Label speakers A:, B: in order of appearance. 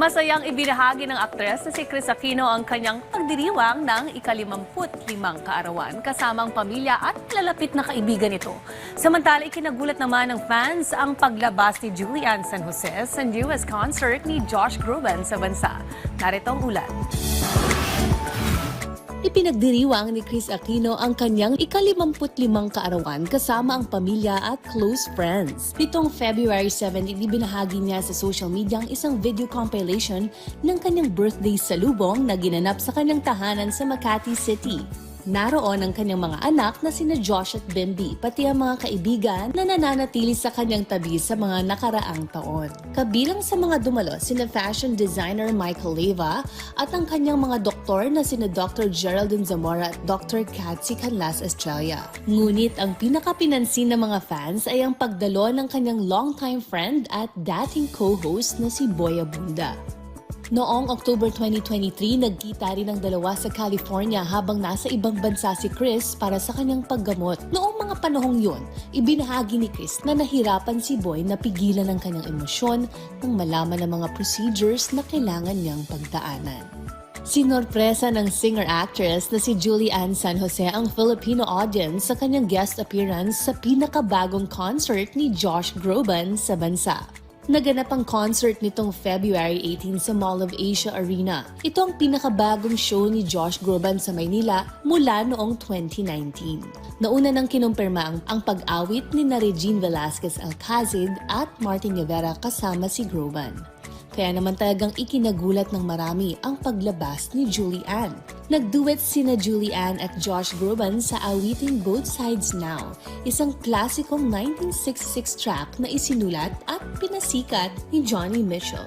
A: Masayang ibinahagi ng aktres na si Kris Aquino ang kanyang pagdiriwang ng ika-55 kaarawan kasamang pamilya at lalapit na kaibigan nito. Samantala, ikinagulat naman ng fans ang paglabas ni Julian San Jose sa newest concert ni Josh Groban sa bansa. Narito ang ulat.
B: Ipinagdiriwang ni Kris Aquino ang kanyang ika-55 kaarawan kasama ang pamilya at close friends. Nitong February 7, ibinahagi niya sa social media ang isang video compilation ng kanyang birthday salubong na ginanap sa kanyang tahanan sa Makati City. Naroon ang kanyang mga anak na sina Josh at Bimby, pati ang mga kaibigan na nananatili sa kanyang tabi sa mga nakaraang taon. Kabilang sa mga dumalo sina fashion designer Michael Leyva at ang kanyang mga doktor na sina Dr. Geraldine Zamora at Dr. Katsi Canlas Estrella. Ngunit ang pinakapinansin ng mga fans ay ang pagdalo ng kanyang longtime friend at dating co-host na si Boy Abunda. Noong October 2023, nagkita rin ang dalawa sa California habang nasa ibang bansa si Kris para sa kanyang paggamot. Noong mga panahong yun, ibinahagi ni Kris na nahirapan si Boy na pigilan ang kanyang emosyon nang malaman ng mga procedures na kailangan niyang pagdaanan. Sinorpresa ng singer-actress na si Julian San Jose ang Filipino audience sa kanyang guest appearance sa pinakabagong concert ni Josh Groban sa bansa. Naganap ang concert nitong February 18 sa Mall of Asia Arena. Ito ang pinakabagong show ni Josh Groban sa Maynila mula noong 2019. Nauna nang kinumpirma ang pag-awit ni Regine Velasquez Alcacid at Martin Rivera kasama si Groban. Kaya naman talagang ikinagulat ng marami ang paglabas ni Julian. Nagduet sina Julian at Josh Groban sa awiting Both Sides Now, isang klasikong 1966 track na isinulat at pinasikat ni Johnny Mitchell.